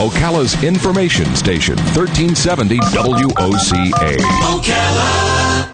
Ocala's information station, 1370 WOCA. Ocala.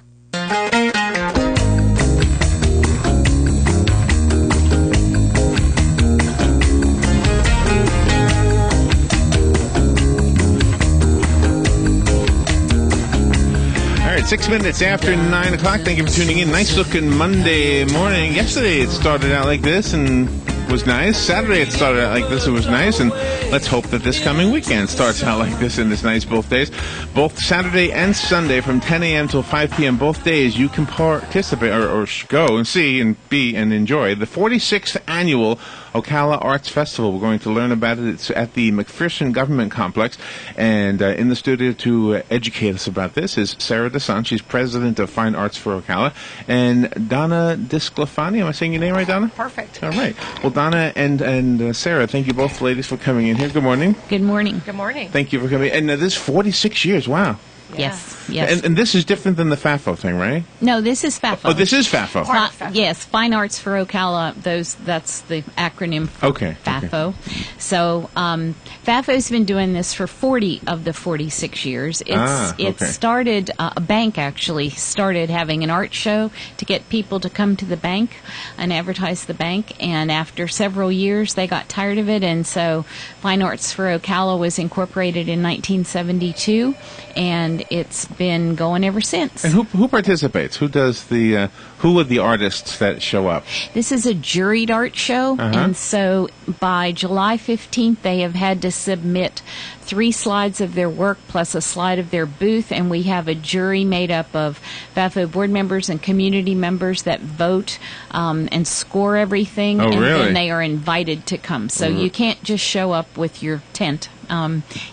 All right, 6 minutes after 9 o'clock. Thank you for tuning in. Nice looking Monday morning. Yesterday it started out like this and was nice. Saturday it started out like this and was nice. And let's hope that this coming weekend starts out like this and is nice both days. Both Saturday and Sunday from 10 a.m. till 5 p.m. both days you can participate or go and see and be and enjoy the 46th annual Ocala Arts Festival. We're going to learn about it. It's at the McPherson Government Complex. And in the studio to educate us about this is Sarah DeSant. She's president of Fine Arts for Ocala. And Donna Disclafani. Am I saying your name right, Donna? Perfect. All right. Well, Donna and Sarah, thank you both ladies for coming in here. Good morning. Good morning. Good morning. Thank you for coming. And this is 46 years. Wow. Yes, yes. And this is different than the FAFO thing, right? No, this is FAFO. Oh, this is FAFO. Yes, Fine Arts for Ocala. That's the acronym for FAFO. Okay. So FAFO's been doing this for 40 of the 46 years. It started, a bank actually started having an art show to get people to come to the bank and advertise the bank. And after several years, they got tired of it. And so Fine Arts for Ocala was incorporated in 1972. And it's been going ever since. And who participates? Who does the? Who are the artists that show up? This is a juried art show, and so by July 15th, they have had to submit 3 slides of their work plus a slide of their booth, and we have a jury made up of FAFO board members and community members that vote and score everything, and then they are invited to come. So you can't just show up with your tent.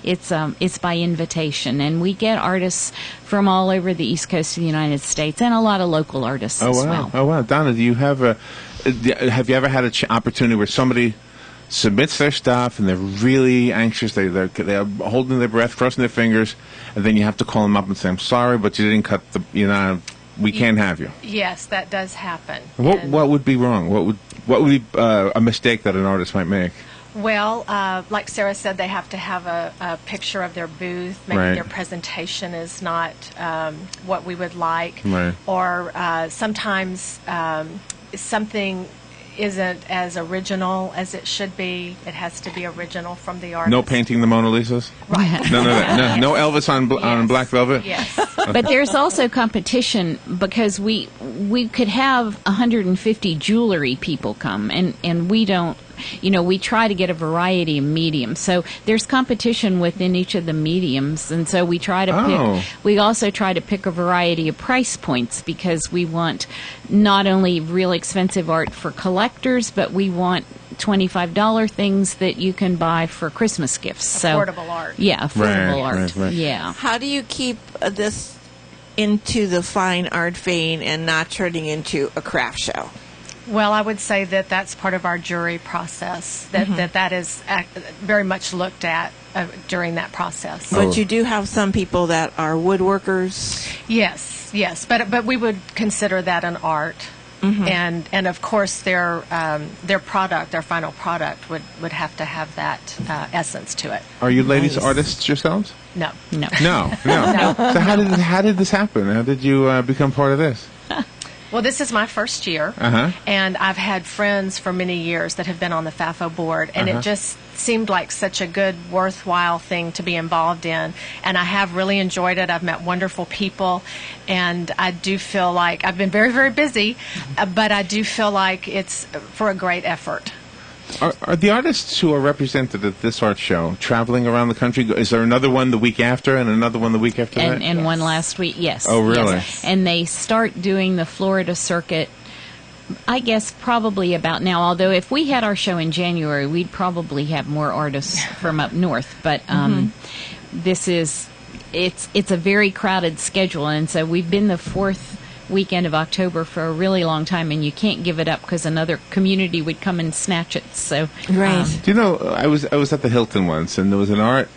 It's by invitation, and we get artists from all over the East Coast of the United States and a lot of local artists as well. Oh wow, Donna, do you have have you ever had an opportunity where somebody submits their stuff and they're really anxious, they're holding their breath, crossing their fingers, and then you have to call them up and say, "I'm sorry, but you didn't cut the, we can't have you." Yes, that does happen. What would be wrong? What would be a mistake that an artist might make? Well, like Sarah said, they have to have a picture of their booth. Maybe their presentation is not what we would like. Right. Or sometimes something isn't as original as it should be. It has to be original from the artist. No painting the Mona Lisas? Right. No Elvis on black velvet? Yes. But there's also competition because we could have 150 jewelry people come, and we don't. We try to get a variety of mediums. So there's competition within each of the mediums, and so we try to pick. We also try to pick a variety of price points because we want not only real expensive art for collectors, but we want $25 things that you can buy for Christmas gifts. Affordable art. Yeah, affordable art. Right. Yeah. How do you keep this into the fine art vein and not turning into a craft show? Well, I would say that that's part of our jury process, that is very much looked at during that process. But you do have some people that are woodworkers? Yes, but we would consider that an art. And of course their product, their final product would have to have that essence to it. Are you ladies artists yourselves? No. No. So how did this happen? How did you become part of this? Well, this is my first year, and I've had friends for many years that have been on the FAFO board, and it just seemed like such a good, worthwhile thing to be involved in, and I have really enjoyed it. I've met wonderful people, and I do feel like I've been very, very busy, but I do feel like it's for a great effort. Are the artists who are represented at this art show traveling around the country? Is there another one the week after and another one the week after that? And one last week, yes. Oh, really? Yes. And they start doing the Florida circuit, I guess, probably about now. Although if we had our show in January, we'd probably have more artists from up north. But this is, it's a very crowded schedule. And so we've been the 4th weekend of October for a really long time, and you can't give it up because another community would come and snatch it. So, right. Do you know, I was at the Hilton once, and there was an art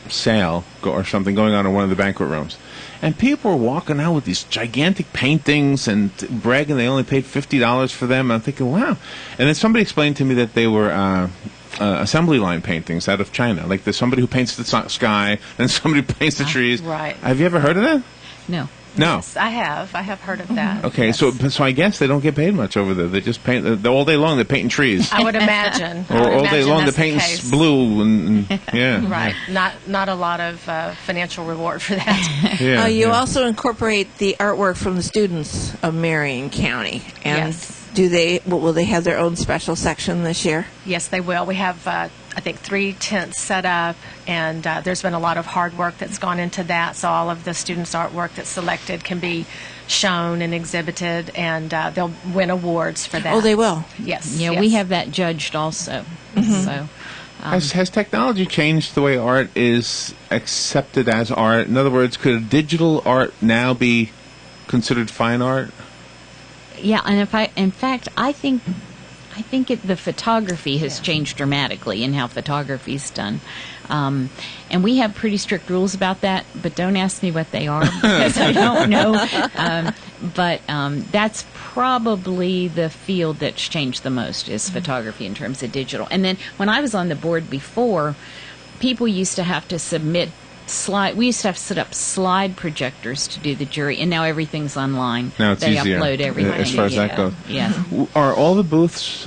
sale or something going on in one of the banquet rooms, and people were walking out with these gigantic paintings and bragging they only paid $50 for them. I'm thinking, wow. And then somebody explained to me that they were assembly line paintings out of China. Like there's somebody who paints the sky, and somebody who paints the trees. Right. Have you ever heard of that? No. No. Yes, I have. I have heard of that. Okay, yes. so I guess they don't get paid much over there. They just paint all day long. They're painting trees. I would imagine. Or all day long they're painting blue and yeah. Right. Not a lot of financial reward for that. Yeah, You yeah. also incorporate the artwork from the students of Marion County. And Yes. will they have their own special section this year? Yes, they will. We have, I think, 3 tents set up, and there's been a lot of hard work that's gone into that. So all of the students' artwork that's selected can be shown and exhibited, and they'll win awards for that. Oh, they will. Yes. Yeah, yes. we have that judged also. So Has technology changed the way art is accepted as art? In other words, could digital art now be considered fine art? yeah, and in fact, I think the photography has changed dramatically in how photography is done. And we have pretty strict rules about that, but don't ask me what they are because I don't know. But that's probably the field that's changed the most is photography in terms of digital. And then when I was on the board before, people used to have to submit we used to have to set up slide projectors to do the jury, and now everything's online. Now it's they easier, upload everything. as far as that goes. Yeah. Are all the booths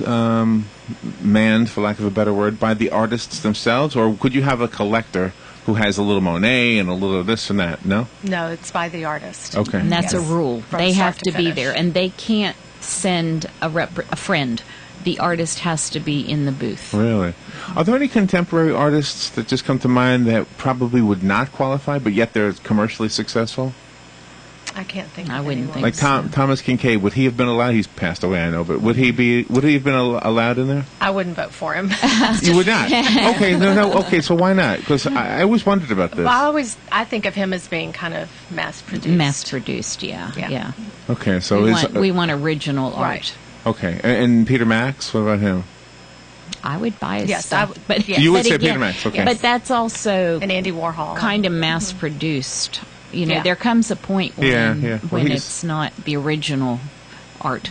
manned, for lack of a better word, by the artists themselves, or could you have a collector who has a little Monet and a little this and that? No? No, it's by the artist. Okay. And that's Yes. a rule. From They start have to be finish. there, and they can't send a friend. The artist has to be in the booth. Really? Are there any contemporary artists that just come to mind that probably would not qualify, but yet they're commercially successful? I can't think. I of wouldn't anyone. think Like so. Thomas Kincaid, would he have been allowed? He's passed away, I know, but would he have been allowed in there? I wouldn't vote for him. You would not? Okay, no, okay, so why not? Because I always wondered about this. I think of him as being kind of mass produced. Mass produced, yeah. Yeah. Okay, so We want original art. Right. okay, and Peter Max, what about him? I would buy his Yes, stuff. I would- But yes. You would but say again, Peter Max, okay. But that's also And Andy Warhol. kind of mass produced. You know, Yeah. there comes a point when, Yeah, yeah. Well, when he's- it's not the original art.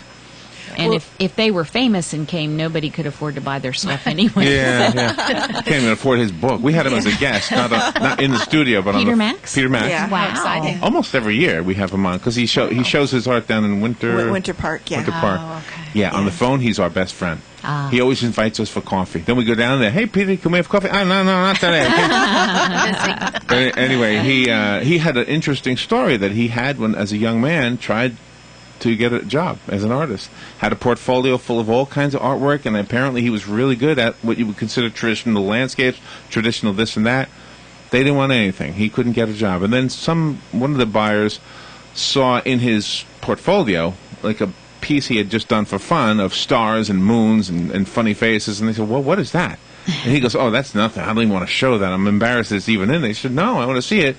And if they were famous and came, nobody could afford to buy their stuff anyway. Yeah. Can't even afford his book. We had him as a guest, not in the studio, but Peter on the Max? Peter Max. Yeah. How exciting. Almost every year we have him on because he shows his art down in Winter Park, yeah. Winter Park. Oh, okay. Yeah, on Yeah. the phone he's our best friend. Ah. He always invites us for coffee. Then we go down there. Hey, Peter, can we have coffee? Oh, no, not today. But anyway, he had an interesting story that he had when, as a young man, tried to get a job as an artist. Had a portfolio full of all kinds of artwork, and apparently he was really good at what you would consider traditional landscapes, traditional this and that. They didn't want anything. He couldn't get a job. And then one of the buyers saw in his portfolio like a piece he had just done for fun of stars and moons and funny faces, and they said, well, what is that? And he goes, oh, that's nothing. I don't even want to show that. I'm embarrassed it's even in there. He said, no, I want to see it.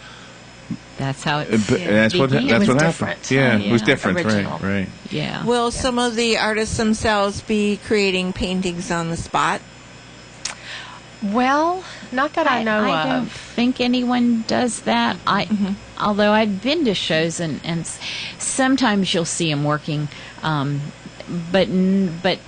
That's how it's But that's what began. that's It was what different. happened. Yeah, it was Yeah. different. Original. Right. Yeah. Will some of the artists themselves be creating paintings on the spot? Well, not that I know I don't of. think anyone does that. Although I've been to shows and sometimes you'll see them working, but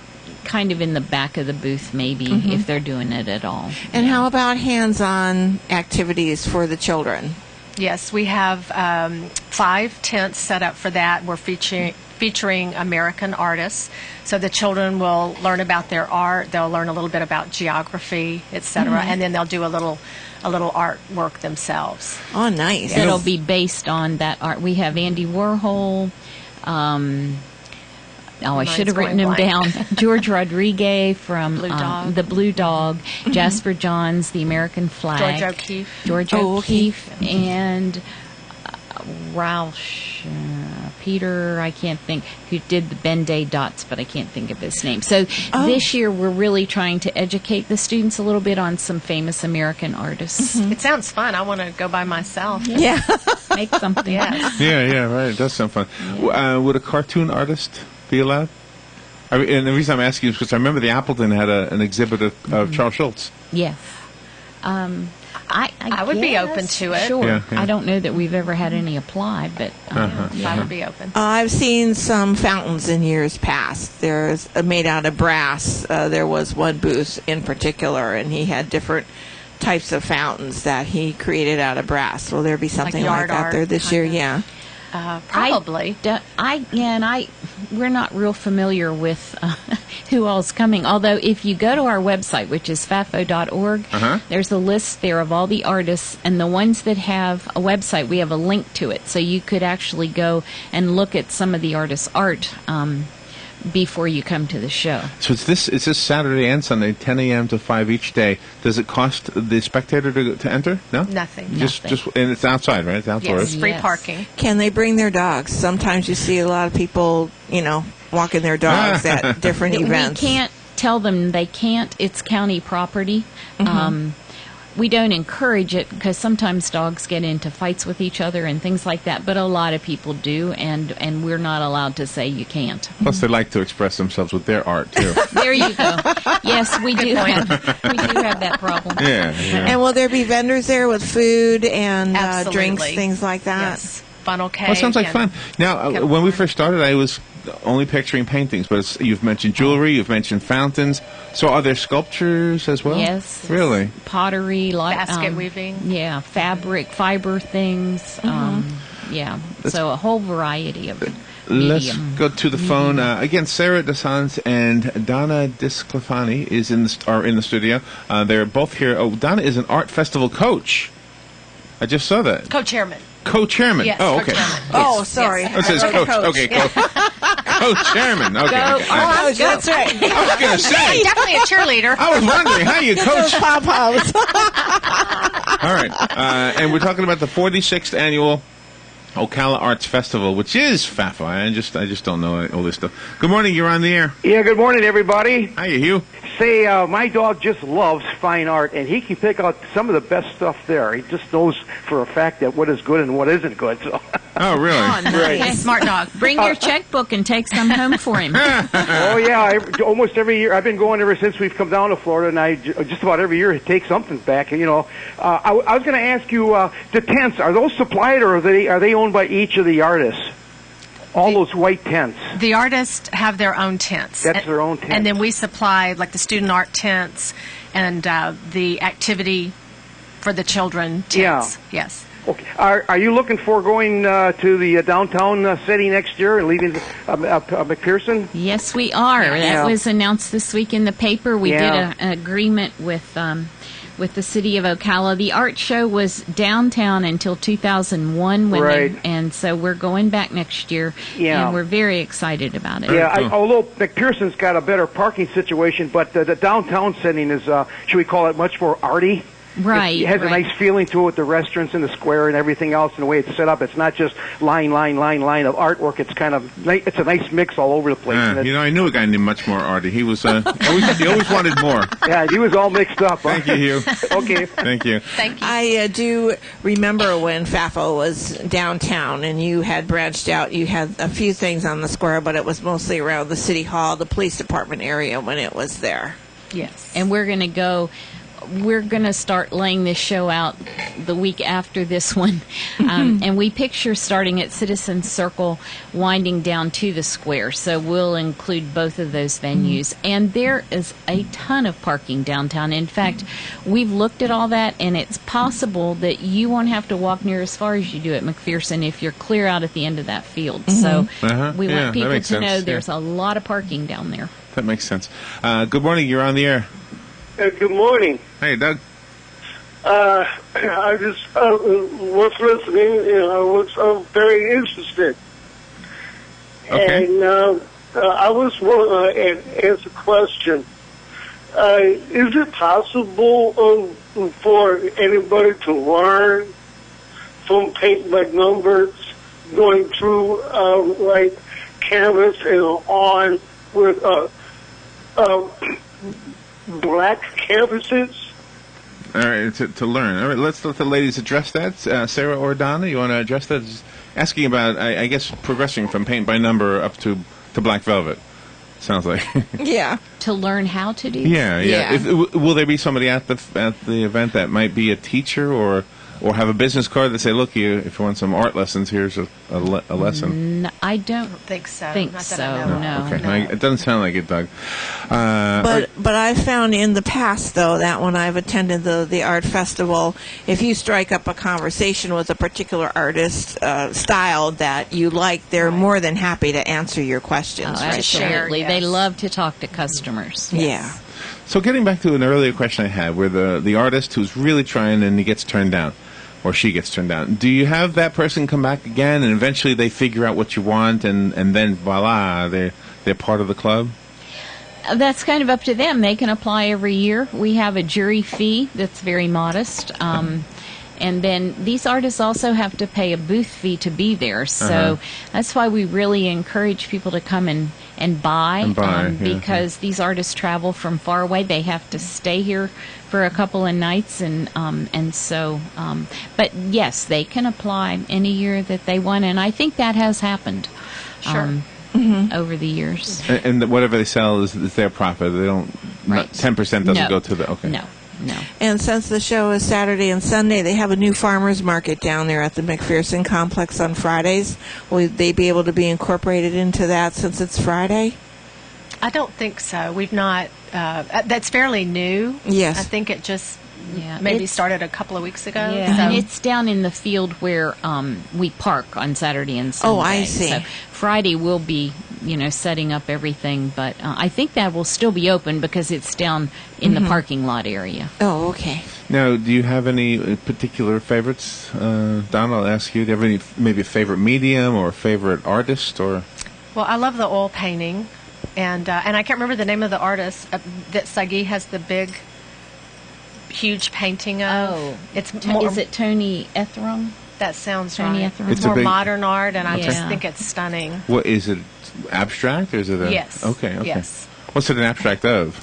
kind of in the back of the booth maybe if they're doing it at all. And how about hands-on activities for the children? Yes, we have 5 tents set up for that. We're featuring American artists. So the children will learn about their art. They'll learn a little bit about geography, etc., and then they'll do a little artwork themselves. Oh, nice. It'll be based on that art. We have Andy Warhol. I Mine's should have written going him down. blank. George Rodriguez from Blue Dog. The Blue Dog. Jasper Johns, The American Flag. George O'Keeffe. George Oh, okay. O'Keeffe and Roush, Peter, I can't think, who did the Ben-Day dots, but I can't think of his name. So this year we're really trying to educate the students a little bit on some famous American artists. It sounds fun. I want to go by myself. Yeah. Make something. Yes. Yeah, right. It does sound fun. Would a cartoon artist be allowed? I mean, and the reason I'm asking is because I remember the Appleton had an exhibit of Charles Schultz. Yes. I would be open to it. Sure. Yeah. I don't know that we've ever had any apply, but I would be open. I've seen some fountains in years past. There's made out of brass. There was one booth in particular, and he had different types of fountains that he created out of brass. Will there be something like yard that art there this year? kinda. Yeah. Probably. We're not real familiar with who all's coming. Although, if you go to our website, which is fafo.org, there's a list there of all the artists, and the ones that have a website, we have a link to it, so you could actually go and look at some of the artists' art before you come to the show. So it's this Saturday and Sunday, 10 a.m. to 5 each day. Does it cost the spectator to enter? No? Nothing. Just and it's outside, right? It's outdoors. Yes, free Yes. parking. Can they bring their dogs? Sometimes you see a lot of people, walking their dogs at different events. We can't tell them they can't. It's county property. We don't encourage it because sometimes dogs get into fights with each other and things like that, but a lot of people do, and we're not allowed to say you can't. Plus, they like to express themselves with their art, too. There you go. Yes, we do have that problem. Yeah. And will there be vendors there with food and Absolutely. drinks, things like that? Yes. Funnel cake. Well, it sounds like and- fun. Now, when we first started, I was only picturing paintings, but you've mentioned jewelry, you've mentioned fountains. So are there sculptures as well? Yes. Really? Pottery, like Basket weaving. Yeah, fiber things. Yeah, so a whole variety of Let's medium. go to the phone. Again, Sarah DeSanz and Donna Disclafani are in the studio. They're both here. Oh, Donna is an art festival coach. I just saw that. Co-chairman. Co-chairman. Yes, Oh, okay. co-chairman. Oh, Yes, sorry. yes. Oh, it says coach. Okay, co-chairman. Okay. okay. Oh, that's right. I was going to say. Definitely a cheerleader. I was wondering how you coach. Pop-ups. All right, and we're talking about the 46th annual Ocala Arts Festival, which is FAFA. I just don't know all this stuff. Good morning. You're on the air. Yeah, good morning, everybody. Hiya, Hugh. Say, my dog just loves fine art, and he can pick out some of the best stuff there. He just knows for a fact that what is good and what isn't good. So. Oh, really? Oh, nice. Okay, smart dog. Bring your checkbook and take some home for him. Oh, yeah, almost every year. I've been going ever since we've come down to Florida, and I just about every year take something back. I was going to ask you, the tents, are those supplied, or are they owned by each of the artists? All those white tents. The artists have their own tents. That's their own tent. And then we supply, like, the student art tents and the activity for the children tents. Yeah. Yes. Okay. Are you looking for going to the downtown city next year and leaving McPherson? Yes, we are. Yeah. That was announced this week in the paper. We Yeah. did an agreement with the city of Ocala. The art show was downtown until 2001, Right. and so we're going back next year, Yeah. and we're very excited about it. Yeah, cool. although McPherson's got a better parking situation, but the downtown setting is, should we call it, much more arty? Right. It has right. a nice feeling to it with the restaurants in the square and everything else, and the way it's set up. It's not just line of artwork. It's kind of it's a nice mix all over the place. And it's- I knew a guy named Much More Artie. He was he always wanted more. yeah, he was all mixed up. Thank you, Hugh. Okay. Thank you. Thank you. I do remember when FAFO was downtown and you had branched out. You had a few things on the square, but it was mostly around the city hall, the police department area when it was there. Yes. And we're going to start laying this show out the week after this one. And we picture starting at Citizen Circle, winding down to the square. So we'll include both of those venues. And there is a ton of parking downtown. In fact, we've looked at all that, and it's possible that you won't have to walk near as far as you do at McPherson if you're clear out at the end of that field. So we Yeah, want that people makes to sense. know Yeah. there's a lot of parking down there. That makes sense. Good morning. You're on the air. Good morning. Hey, Doug. I just was listening, and I was very interested. Okay. And I was want to ask a question. Is it possible for anybody to learn from paint by numbers, going through like canvas and on with black canvases? All right, to learn. All right, let's let the ladies address that. Sarah or Donna, you want to address that? Asking about, I guess, progressing from paint by number up to black velvet. Sounds like. Yeah. To learn how to do. Yeah. Yeah. Will there be somebody at the event that might be a teacher or have a business card that say, "Look, if you want some art lessons, here's a lesson." No, I don't think so. think Not so. that I know of. No. Okay. It doesn't sound like it, Doug. But I found in the past, though, that when I've attended the art festival, if you strike up a conversation with a particular artist style that you like, they're more than happy to answer your questions. Oh, right? absolutely. Yes. They love to talk to customers. Yeah. So getting back to an earlier question I had, where the artist who's really trying and he gets turned down, or she gets turned down, do you have that person come back again and eventually they figure out what you want and then voila, they're part of the club? That's kind of up to them. They can apply every year. We have a jury fee that's very modest. And then these artists also have to pay a booth fee to be there. So that's why we really encourage people to come and buy, because these artists travel from far away. They have to stay here for a couple of nights. But yes, they can apply any year that they want. And I think that has happened. Sure. Over the years. And whatever they sell is their profit. They don't. Right. 10% doesn't go to the. Okay. No. And since the show is Saturday and Sunday, they have a new farmers market down there at the McPherson Complex on Fridays. Will they be able to be incorporated into that since it's Friday? I don't think so. We've not. That's fairly new. Yes. I think it just Yeah, maybe it's- started a couple of weeks ago. Yeah, So. and it's down in the field where we park on Saturday and Sunday. Oh, I see. So Friday we'll be, setting up everything, but I think that will still be open because it's down in the parking lot area. Oh, okay. Now, do you have any particular favorites? Don, I'll ask you. Do you have any maybe a favorite medium or a favorite artist or? Well, I love the oil painting, and I can't remember the name of the artist that Sagi has the big, huge painting of. Oh, it's is it Tony Etherum? That sounds Tony right. Etherum? It's It's a more big- modern art, and I Okay. just think it's stunning. What is it? Abstract or is it a? Yes. Okay. Yes. What's it an abstract of?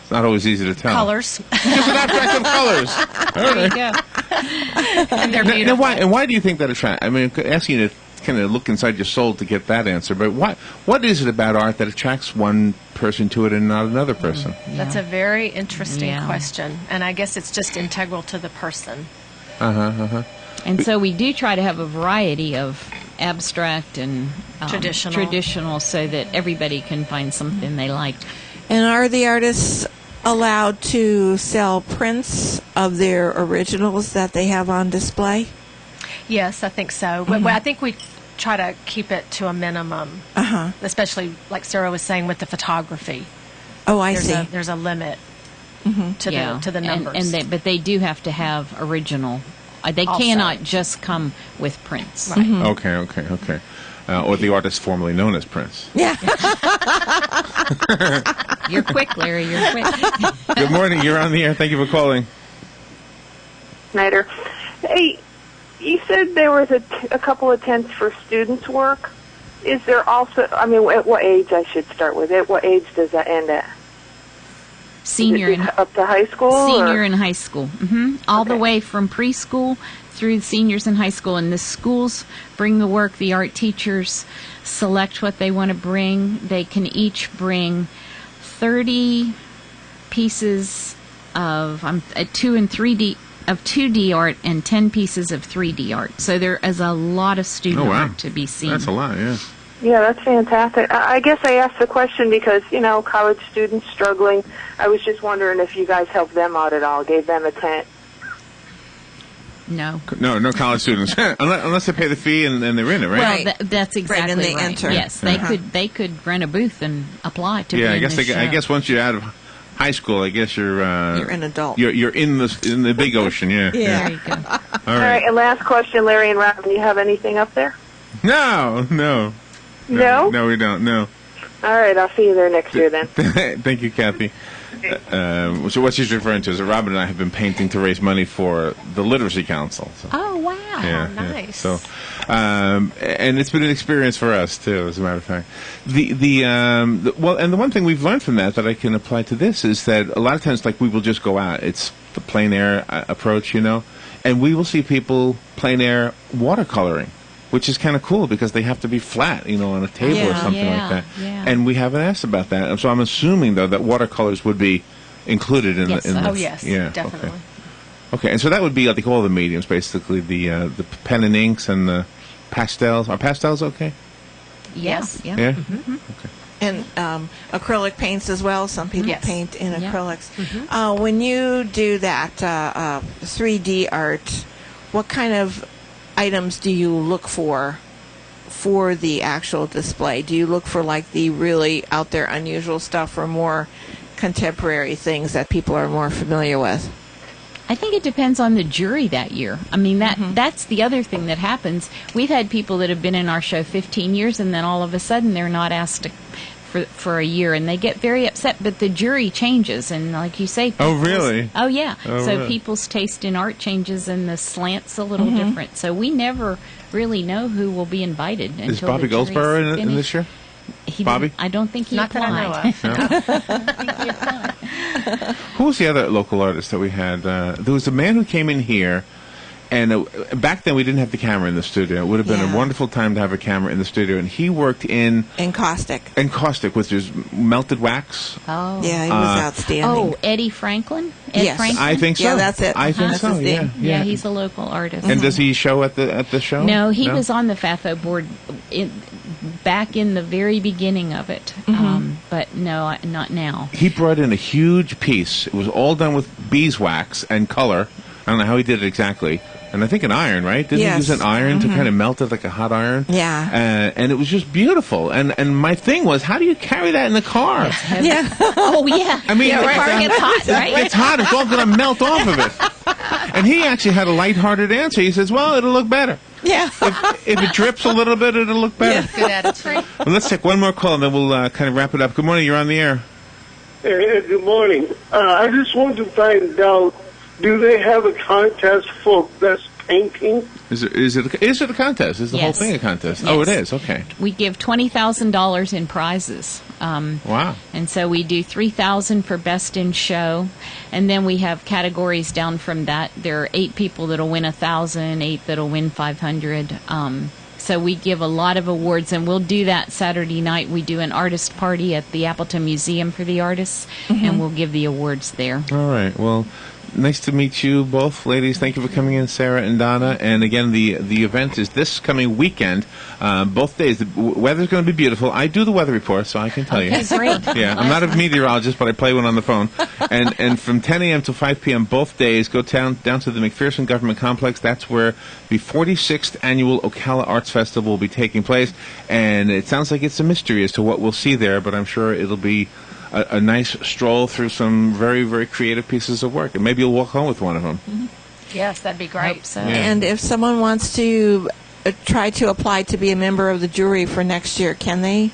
It's not always easy to tell. Colors, It's an abstract of colors. All right. and they're Now, beautiful. why do you think that attracts? I mean, asking you to kind of look inside your soul to get that answer, but what is it about art that attracts one person to it and not another person? That's a very interesting Yeah. question, and I guess it's just integral to the person. And so we do try to have a variety of abstract and traditional so that everybody can find something they like. And are the artists allowed to sell prints of their originals that they have on display? Yes, I think so. But I think we try to keep it to a minimum, especially like Sarah was saying with the photography. Oh, I see. There's a limit to the numbers. But they do have to have original. They Also. cannot just come with prints. Right. Okay. Or the artist formerly known as Prince. Yeah. You're quick, Larry. You're quick. Good morning. You're on the air. Thank you for calling. Snyder. Hey, you said there was a couple of tents for students' work. Is there also, I mean, at what age I should start with? At what age does that end at? Senior Is it in up to high school? Senior or? in high school. All the Okay. way from preschool through seniors in high school. And the schools bring the work. The art teachers select what they want to bring. They can each bring 30 pieces of 2 and 3D of 2D art and 10 pieces of 3D art. So there is a lot of student art to be seen. That's a lot, yeah. Yeah, that's fantastic. I guess I asked the question because, college students struggling. I was just wondering if you guys helped them out at all, gave them a tent. No. No college students. unless they pay the fee and they're in it, right? Well, that's exactly and they right. enter. Yes, they could rent a booth and apply to. Yeah, be I in guess the I show. guess once you're out of high school, I guess you're an adult. You're in the big ocean, yeah. There you go. All All right, and last question, Larry and Robin, do you have anything up there? No. No? No, we don't. No. All right, I'll see you there next year then. Thank you, Kathy. So what she's referring to is that Robin and I have been painting to raise money for the Literacy Council. So. Oh wow! Yeah, nice. So, and it's been an experience for us too, as a matter of fact. Well, and the one thing we've learned from that I can apply to this is that a lot of times, like we will just go out. It's the plein air approach, and we will see people plein air watercoloring which is kind of cool because they have to be flat, on a table or something like that. Yeah. And we haven't asked about that. So I'm assuming, though, that watercolors would be included in Yes. the... Oh, yes, yeah, definitely. Okay, and so that would be like all the mediums, basically, the pen and inks and the pastels. Are pastels okay? Yes. Yeah. Yeah? Mm-hmm. And acrylic paints as well. Some people Yes. paint in Yeah. acrylics. When you do that 3D art, what kind of items do you look for the actual display? Do you look for like the really out there unusual stuff or more contemporary things that people are more familiar with? I think it depends on the jury that year. I mean, that's the other thing that happens. We've had people that have been in our show 15 years, and then all of a sudden they're not asked for a year, and they get very upset. But the jury changes, and like you say... Oh, really? Oh, yeah. Oh, so really? people's taste in art changes, and the slant's a little different. So we never really know who will be Is be until Bobby the jury's Goldsboro in finished. this year? He Bobby? didn't- I don't think he Not that applied. I know of. I think he applied. Who was the other local artist that we had? There was a man who came in here, and back then we didn't have the camera in the studio. It would have been Yeah. a wonderful time to have a camera in the studio, and he worked in Encaustic. which is melted wax. Oh. Yeah, he was outstanding. Oh, Eddie Franklin? Ed Yes. Franklin? I think so. Yeah, that's it. I think That's so. his Yeah, name. Yeah, he's a local artist. And does he show at the show? No, he was on the FAFO board back in the very beginning of it. But no, not now. He brought in a huge piece. It was all done with beeswax and color. I don't know how he did it exactly. And I think an iron, right? Didn't he Yes. use an iron to kind of melt it like a hot iron? Yeah. And it was just beautiful. And my thing was, how do you carry that in the car? Yeah. Oh, yeah. I mean, the car gets hot, right? It's hot. It's all going to melt off of it. And he actually had a lighthearted answer. He says, well, it'll look better. Yeah. If it drips a little bit, it'll look better. Good attitude. Well, let's take one more call, and then we'll kind of wrap it up. Good morning. You're on the air. Good morning. I just wanted to find out, do they have a contest for best painting? Is it a contest? Is the whole Yes. thing a contest? Yes. Oh, it is. Okay. We give $20,000 in prizes. Wow. And so we do $3,000 for best in show, and then we have categories down from that. There are 8 people that'll win $1,000, 8 that'll win $500. So we give a lot of awards, and we'll do that Saturday night. We do an artist party at the Appleton Museum for the artists, and we'll give the awards there. All right. Well, nice to meet you both, ladies. Thank you for coming in, Sarah and Donna. And again, the event is this coming weekend, both days. The weather's going to be beautiful. I do the weather report, so I can tell you. Okay, great. Yeah, I'm not a meteorologist, but I play one on the phone. And from 10 a.m. to 5 p.m. both days, go down to the McPherson Government Complex. That's where the 46th annual Ocala Arts Festival will be taking place. And it sounds like it's a mystery as to what we'll see there, but I'm sure it'll be a nice stroll through some very, very creative pieces of work. And maybe you'll walk home with one of them. Yes, that'd be great. Hope so. Yeah. And if someone wants to try to apply to be a member of the jury for next year, can they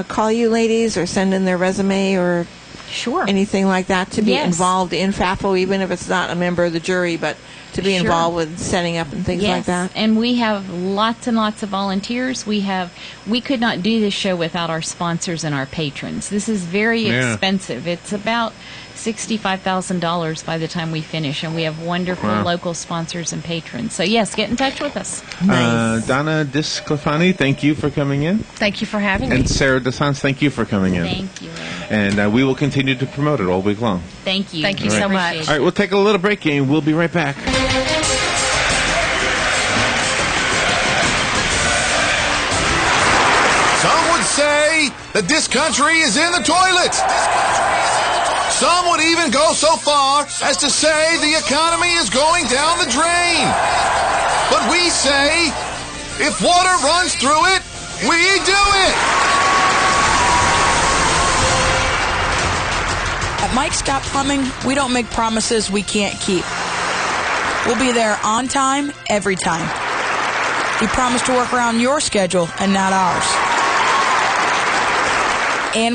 call you ladies or send in their resume or Sure. anything like that to be Yes. involved in FAFO, even if it's not a member of the jury, but to be Sure. involved with setting up and things Yes, like that? and we have lots and lots of volunteers. We could not do this show without our sponsors and our patrons. This is very Yeah. expensive. It's about $65,000 by the time we finish, and we have wonderful Wow. local sponsors and patrons. So yes, get in touch with us. Donna Disclafani, thank you for coming in. Thank you for having me. And Sarah DeSanz, thank you for coming in. Thank you, Larry. And we will continue to promote it all week long. Thank you. Thank you We so appreciate much. All right, we'll take a little break and we'll be right back. Some would say that this country is in the toilet. Some would even go so far as to say the economy is going down the drain. But we say, if water runs through it, we do it. At Mike Scott Plumbing, we don't make promises we can't keep. We'll be there on time, every time. We promise to work around your schedule and not ours.